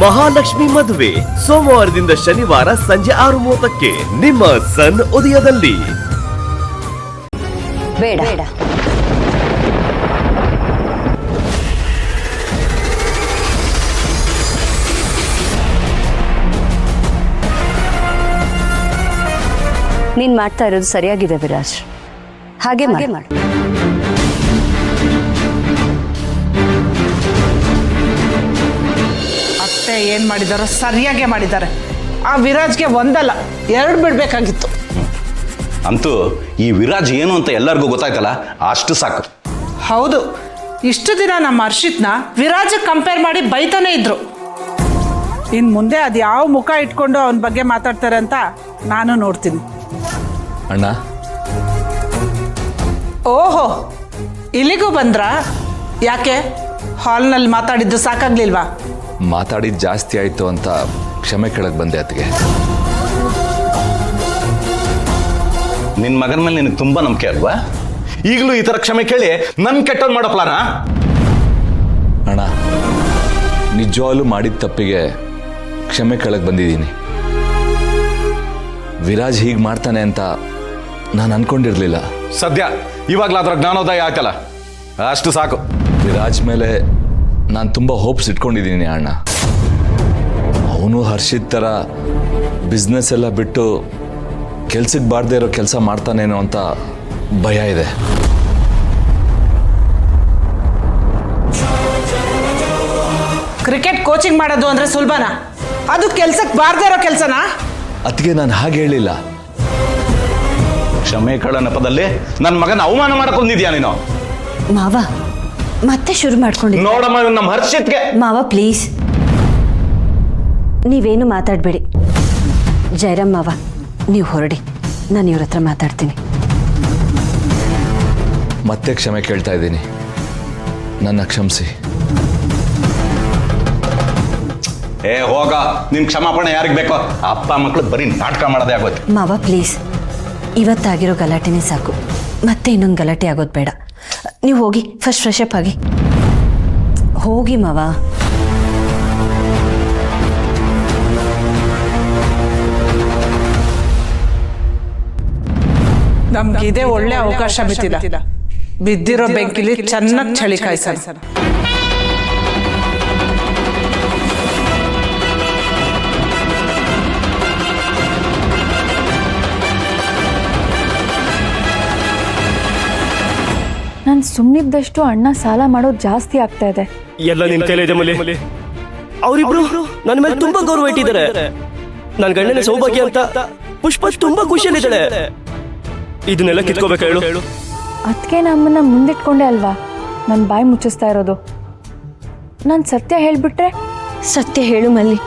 ಮಹಾಲಕ್ಷ್ಮಿ ಮದುವೆ ಸೋಮವಾರದಿಂದ ಶನಿವಾರ ಸಂಜೆ 6:30ಕ್ಕೆ ನಿಮ್ಮ ಸನ್ ಉದಯದಲ್ಲಿ. ಬೇಡ ನೀನ್ ಮಾಡ್ತಾ ಇರೋದು ಸರಿಯಾಗಿದೆ ವಿರಾಜ್, ಹಾಗೆ ಮಾಡು. ಅತ್ತೆ ಏನ್ ಮಾಡಿದಾರೋ ಸರಿಯಾಗಿ ಮಾಡಿದ್ದಾರೆ. ಆ ವಿರಾಜ್ಗೆ ಒಂದಲ್ಲ 2 ಬಿಡ್ಬೇಕಾಗಿತ್ತು. ಅಂತೂ ಈ ವಿರಾಜ್ ಏನು ಅಂತ ಎಲ್ಲರಿಗೂ ಗೊತ್ತಾಯ್ತಲ್ಲ, ಅಷ್ಟು ಸಾಕು. ಹೌದು, ಇಷ್ಟು ದಿನ ನಮ್ಮ ಹರ್ಷಿತ್ನ ವಿರಾಜ್ ಕಂಪೇರ್ ಮಾಡಿ ಬೈತಾನೆ ಇದ್ರು. ಇನ್ ಮುಂದೆ ಅದು ಯಾವ ಮುಖ ಇಟ್ಕೊಂಡು ಅವನ ಬಗ್ಗೆ ಮಾತಾಡ್ತಾರೆ ಅಂತ ನಾನು ನೋಡ್ತೀನಿ. ಅಣ್ಣ, ಓಹೋ, ಇಲ್ಲಿಗೂ ಬಂದ್ರಾ? ಯಾಕೆ ಹಾಲ್ನಲ್ಲಿ ಮಾತಾಡಿದ್ದು ಸಾಕಾಗ್ಲಿಲ್ವಾ? ಮಾತಾಡಿದ್ದು ಜಾಸ್ತಿ ಆಯ್ತು ಅಂತ ಕ್ಷಮೆ ಕೇಳಕ್ ಬಂದೆ ಅತ್ತಿಗೆ. ನಿನ್ನ ಮಗನ ಮೇಲೆ ನಿನಗೆ ತುಂಬಾ ನಂಬಿಕೆ ಅಲ್ವಾ? ಈಗಲೂ ಈ ತರ ಕ್ಷಮೆ ಕೇಳಿ ನನ್ ಕೆಟ್ಟೋದ್ ಮಾಡೋ ಪ್ಲಾನ? ಅಣ್ಣ, ನಿಜವಾಗ್ಲೂ ಮಾಡಿದ ತಪ್ಪಿಗೆ ಕ್ಷಮೆ ಕೇಳಕ್ ಬಂದಿದ್ದೀನಿ. ವಿರಾಜ್ ಹೀಗೆ ಮಾಡ್ತಾನೆ ಅಂತ ನಾನು ಅನ್ಕೊಂಡಿರ್ಲಿಲ್ಲ. ಸದ್ಯ ಇವಾಗ್ಲಾದ್ರ ಜ್ಞಾನೋದಯ ಆಯ್ತಲ್ಲ, ಅಷ್ಟು ಸಾಕು. ವಿರಾಜ್ ಮೇಲೆ ನಾನು ತುಂಬ ಹೋಪ್ಸ್ ಇಟ್ಕೊಂಡಿದ್ದೀನಿ ಅಣ್ಣ. ಅವನು ಹರ್ಷಿತ್ ಥರ ಬಿಸ್ನೆಸ್ ಎಲ್ಲ ಬಿಟ್ಟು ಕೆಲ್ಸಕ್ಕೆ ಬಾರ್ದೇ ಇರೋ ಕೆಲಸ ಮಾಡ್ತಾನೇನೋ ಅಂತ ಭಯ ಇದೆ. ಕ್ರಿಕೆಟ್ ಕೋಚಿಂಗ್ ಮಾಡೋದು ಅಂದ್ರೆ ಸುಲಭನಾ? ಅದು ಕೆಲ್ಸಕ್ಕೆ ಬಾರ್ದೇ ಇರೋ ಕೆಲಸನಾ? ಅದಕ್ಕೆ ನಾನು ಹಾಗೆ ಹೇಳಿಲ್ಲ. ಕ್ಷಮೆ ಕೇಳೋ ನೆಪದಲ್ಲಿ ನನ್ನ ಮಗನ ಅವಮಾನ ಮಾಡಕೊಂಡಿದ್ಯಾ ನೀನು? ಮಾವ ಮತ್ತೆ ಶುರು ಮಾಡ್ಕೊಂಡಿದ್ದೆ. ನೋಡಮ್ಮ, ನಮ್ಮ ಹರ್ಷಿತ್ಗೆ. ಮಾವ ಪ್ಲೀಸ್, ನೀವೇನು ಮಾತಾಡಬೇಡಿ. ಜಯರಾಮ್ ಮಾವ, ನೀವು ಹೊರಡಿ, ನಾನು ಇವ್ರ ಹತ್ರ ಮಾತಾಡ್ತೀನಿ. ಮತ್ತೆ ಕ್ಷಮೆ ಕೇಳ್ತಾ ಇದ್ದೀನಿ, ನನ್ನ ಕ್ಷಮಿಸಿ. ಹೋಗ, ನಿನ್ ಕ್ಷಮಾಪಣೆ ಯಾರಿಗೆ ಬೇಕೋ? ಅಪ್ಪ ಮಕ್ಕಳು ಬರೀ ನಾಟಕ ಮಾಡೋದೇ ಆಗೋಯ್ತು. ಮಾವ ಪ್ಲೀಸ್, ಇವತ್ತಾಗಿರೋ ಗಲಾಟೆನೇ ಸಾಕು, ಮತ್ತೆ ಇನ್ನೊಂದು ಗಲಾಟೆ ಆಗೋದು ಬೇಡ. ನೀವು ಹೋಗಿ ಫಸ್ಟ್ ಫ್ರೆಶ್ ಅಪ್ ಆಗಿ ಹೋಗಿ ಮಾವ. ನಮ್ಗಿದೇ ಒಳ್ಳೆ ಅವಕಾಶ ಬಿದ್ದಿಲ್ಲ. ಬಿದ್ದಿರೋ ಬೆಂಕಿಲಿ ಚೆನ್ನಾಗಿ ಚಳಿ ಕಾಯಿಸೋಣ. ನಾನು ಸುಮ್ಮನಿದ್ದಷ್ಟು ಅಣ್ಣ ಸಾಲ ಮಾಡೋದು ಜಾಸ್ತಿ ಆಗ್ತಾ ಇದೆ. ಎಲ್ಲ ನಿನ್ ಕೈಲಿದೆ ಮಲ್ಲಿ. ಅವರಿಬ್ರು ನನ್ನ ಮೇಲೆ ತುಂಬಾ ಗೌರವ ಇಟ್ಟಿದ್ದಾರೆ. ನನ್ನ ಗಂಡನ ಸೌಭಾಗ್ಯ ಅಂತ ಪುಷ್ಪ ತುಂಬಾ ಖುಷಿಯಲ್ಲಿದ್ದಾಳೆ. ಇದನ್ನೆಲ್ಲ ಕಿತ್ಕೋಬೇಕಾ ಹೇಳು? ಅದಕ್ಕೆ ನಮ್ಮನ್ನ ಮುಂದಿಟ್ಕೊಂಡೆ ಅಲ್ವಾ ನನ್ನ ಬಾಯಿ ಮುಚ್ಚಿಸ್ತಾ ಇರೋದು. ನಾನು ಸತ್ಯ ಹೇಳ್ಬಿಟ್ರೆ? ಸತ್ಯ ಹೇಳು ಮಲ್ಲಿ,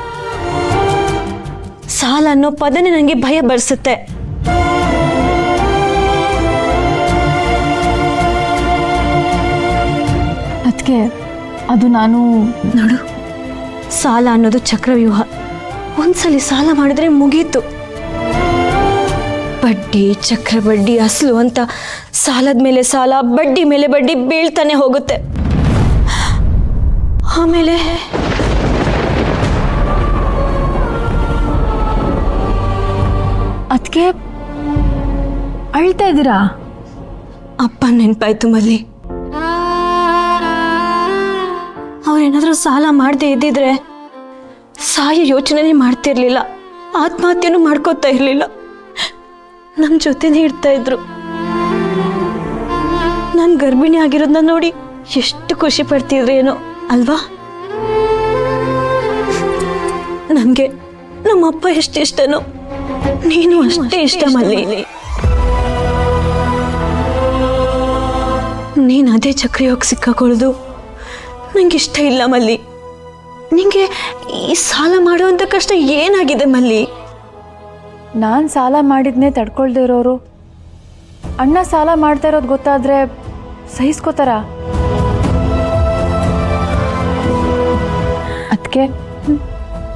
ಸಾಲ ಅನ್ನೋ ಪದನೇ ನನಗೆ ಭಯ ಬರ್ಸುತ್ತೆ. ಅದಕ್ಕೆ ಅದು ನಾನು ನೋಡು, ಸಾಲ ಅನ್ನೋದು ಚಕ್ರವ್ಯೂಹ. ಒಂದ್ಸಲಿ ಸಾಲ ಮಾಡಿದ್ರೆ ಮುಗೀತು. ಬಡ್ಡಿ, ಚಕ್ರಬಡ್ಡಿ, ಅಸಲು ಅಂತ ಸಾಲದ ಮೇಲೆ ಸಾಲ, ಬಡ್ಡಿ ಮೇಲೆ ಬಡ್ಡಿ ಬೀಳ್ತಾನೆ ಹೋಗುತ್ತೆ. ಆಮೇಲೆ ಅದಕ್ಕೆ ಅಳ್ತಾ ಇದ್ದೀರಾ? ಅಪ್ಪ ನೆನಪಾಯ್ತು ಮಲ್ಲಿ. ಅವ್ರೇನಾದ್ರೂ ಸಾಲ ಮಾಡದೆ ಇದ್ದಿದ್ರೆ ಸಾಯ ಯೋಚನೆ ಮಾಡ್ತಿರ್ಲಿಲ್ಲ, ಆತ್ಮಹತ್ಯೆನೂ ಮಾಡ್ಕೋತಾ ಇರ್ಲಿಲ್ಲ, ನಮ್ಮ ಜೊತೆನೇ ಇರ್ತಾ ಇದ್ರು. ನಾನು ಗರ್ಭಿಣಿ ಆಗಿರೋದನ್ನ ನೋಡಿ ಎಷ್ಟು ಖುಷಿ ಪಡ್ತಿದ್ರೇನೋ ಅಲ್ವಾ? ನನಗೆ ನಮ್ಮಪ್ಪ ಎಷ್ಟು ಇಷ್ಟನೋ ನೀನು ಅಷ್ಟೇ ಇಷ್ಟ ಮಲ್ಲಿ. ನೀನು ಅದೇ ಚಕ್ರಯೋಗ ಸಿಕ್ಕಾಕೊಳ್ಳೋದು ನಂಗೆ ಇಷ್ಟ ಇಲ್ಲ ಮಲ್ಲಿ. ನಿಂಗೆ ಈ ಸಾಲ ಮಾಡುವಂಥ ಕಷ್ಟ ಏನಾಗಿದೆ ಮಲ್ಲಿ? ನಾನು ಸಾಲ ಮಾಡಿದ್ನೇ ತಡ್ಕೊಳ್ದೇ ಇರೋರು ಅಣ್ಣ ಸಾಲ ಮಾಡ್ತಾ ಇರೋದು ಗೊತ್ತಾದರೆ ಸಹಿಸ್ಕೋತಾರ? ಅದಕ್ಕೆ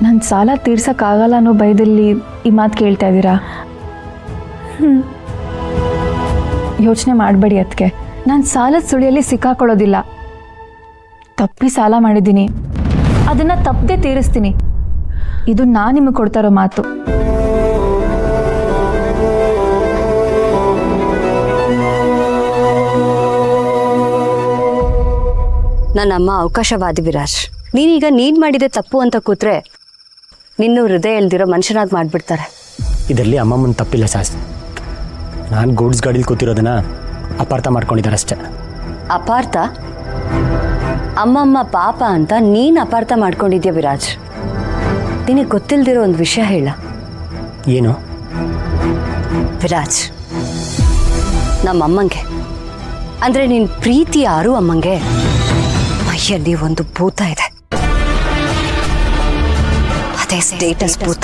ನನ್ನ ಸಾಲ ತೀರ್ಸೋಕ್ಕಾಗಲ್ಲ ಅನ್ನೋ ಭಯದಲ್ಲಿ ಈ ಮಾತು ಕೇಳ್ತಾ ಇದ್ದೀರಾ? ಯೋಚನೆ ಮಾಡಬೇಡಿ. ಅದಕ್ಕೆ ನಾನು ಸಾಲದ ಸುಳಿಯಲ್ಲಿ ಸಿಕ್ಕಾಕೊಳ್ಳೋದಿಲ್ಲ. ತಪ್ಪಿ ಸಾಲ ಮಾಡಿದ್ದೀನಿ, ಅದನ್ನು ತಪ್ಪದೆ ತೀರಿಸ್ತೀನಿ. ಇದು ನಾನು ನಿಮಗೆ ಕೊಡ್ತಾ ಇರೋ ಮಾತು. ನನ್ನ ಅಮ್ಮ ಅವಕಾಶವಾದಿ ವಿರಾಜ್. ನೀನೀಗ ನೀನು ಮಾಡಿದೆ ತಪ್ಪು ಅಂತ ಕೂತ್ರೆ ನಿನ್ನ ಹೃದಯ ಇಲ್ದಿರೋ ಮನುಷ್ಯನಾಗಿ ಮಾಡಿಬಿಡ್ತಾರೆ. ಇದರಲ್ಲಿ ಅಮ್ಮಮ್ಮನ ತಪ್ಪಿಲ್ಲ ಸಾಸ್. ನಾನು ಗೂಡ್ಸ್ ಗಾಡೀಲಿ ಕೂತಿರೋದನ್ನ ಅಪಾರ್ಥ ಮಾಡ್ಕೊಂಡಿದ್ದಾರೆ ಅಷ್ಟೇ. ಅಪಾರ್ಥ? ಅಮ್ಮಮ್ಮ ಪಾಪ ಅಂತ ನೀನು ಅಪಾರ್ಥ ಮಾಡ್ಕೊಂಡಿದ್ಯಾ ವಿರಾಜ್. ನಿನಗೆ ಗೊತ್ತಿಲ್ದಿರೋ ಒಂದು ವಿಷಯ ಹೇಳ. ಏನು? ವಿರಾಜ್, ನಮ್ಮಮ್ಮಂಗೆ ಅಂದರೆ ನಿನ್ನ ಪ್ರೀತಿ ಯಾರು ಅಮ್ಮಂಗೆ ಮೈಯಲ್ಲಿ ಒಂದು ಭೂತ ಇದೆ. ಅದೇ ಸ್ಟೇಟಸ್ ಭೂತ.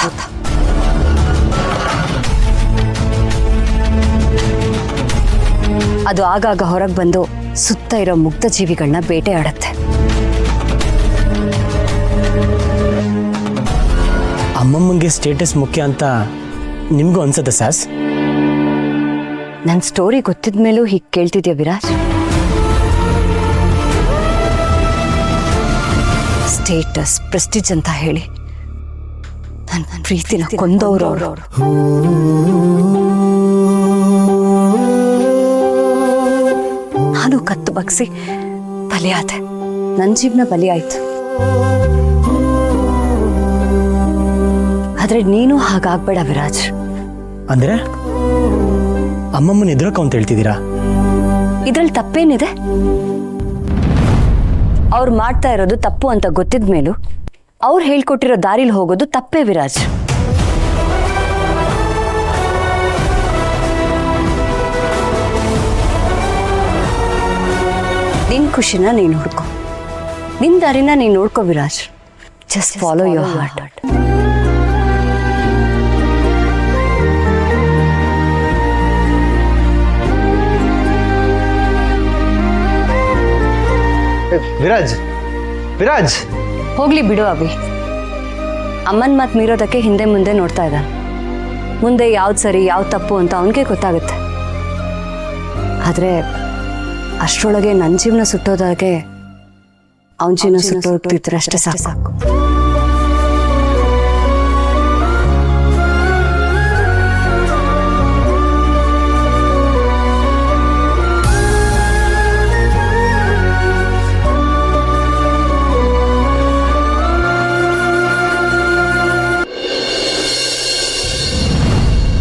ಅದು ಆಗಾಗ ಹೊರಗೆ ಬಂದು ಸುತ್ತ ಇರೋ ಮುಗ್ಧ ಜೀವಿಗಳನ್ನ ಬೇಟೆ ಆಡತ್ತೆ. ಅಮ್ಮಮ್ಮಂಗೆ ಸ್ಟೇಟಸ್ ಮುಖ್ಯ ಅಂತ ನಿಮಗೂ ಅನ್ಸುತ್ತೆ ಸಾಸ್? ನನ್ನ ಸ್ಟೋರಿ ಗೊತ್ತಿದ ಮೇಲೂ ಹೀಗೆ ಕೇಳ್ತಿದ್ಯಾ ವಿರಾಜ್? ಸ್ಟೇಟಸ್ ಪ್ರೆಸ್ಟೀಜ್ ಅಂತ ಹೇಳಿ ನನ್ನ ಪ್ರೀತಿನ ಕೊಂದವರು ಅವರು. ನಾನು ಕತ್ತು ಬಗ್ಸಿ ಬಲಿಯಾದೆ. ನನ್ನ ಜೀವನ ಬಲಿಯಾಯ್ತು. ಆದ್ರೆ ನೀನು ಹಾಗಾಗ್ಬೇಡ ವಿರಾಜ್. ಅಂದ್ರೆ ಅಮ್ಮಮ್ಮನ ಎದುರಕ್ಕ ಅಂತ ಹೇಳ್ತಿದ್ದೀರಾ? ಇದ್ರಲ್ಲಿ ತಪ್ಪೇನಿದೆ? ಅವ್ರು ಮಾಡ್ತಾ ಇರೋದು ತಪ್ಪು ಅಂತ ಗೊತ್ತಿದ ಮೇಲೂ ಅವ್ರು ಹೇಳ್ಕೊಟ್ಟಿರೋ ದಾರಿಲಿ ಹೋಗೋದು ತಪ್ಪೇ ವಿರಾಜ್. ನಿನ್ ಖುಷಿನ ನೀನು ಹುಡ್ಕೊ, ನಿನ್ ದಾರಿನ ನೀನು ನೋಡ್ಕೋ Viraj. Just follow your heart. Viraj, Viraj ಹೋಗ್ಲಿ ಬಿಡು ಅಭಿ. ಅಮ್ಮನ ಮಾತು ಮೀರೋದಕ್ಕೆ ಹಿಂದೆ ಮುಂದೆ ನೋಡ್ತಾ ಇದ್ದಾನೆ. ಮುಂದೆ ಯಾವ್ದು ಸರಿ ಯಾವ್ದು ತಪ್ಪು ಅಂತ ಅವನಿಗೆ ಗೊತ್ತಾಗುತ್ತೆ. ಆದರೆ ಅಷ್ಟರೊಳಗೆ ನನ್ನ ಜೀವನ ಸುಟ್ಟೋದಾಗೆ ಅವನ ಜೀವನ ಸುಟ್ಟೋಗ್ತಿದ್ರೆ ಅಷ್ಟೇ ಸಾಕು.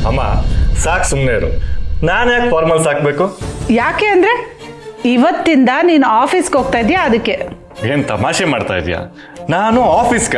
ಅಮ್ಮ ಸಾಕು, ಸುಮ್ಮನೆ ಇರು. ನಾನು ಯಾಕೆ ಫಾರ್ಮಲ್ಸ್ ಹಾಕಬೇಕು? ಯಾಕೆ ಅಂದರೆ ಇವತ್ತಿಂದ ನೀನು ಆಫೀಸ್ಗೆ ಹೋಗ್ತಾ ಇದೆಯಾ, ಅದಕ್ಕೆ. ಏನು ತಮಾಷೆ ಮಾಡ್ತಾ ಇದೀಯಾ? ನಾನು ಆಫೀಸ್ಗ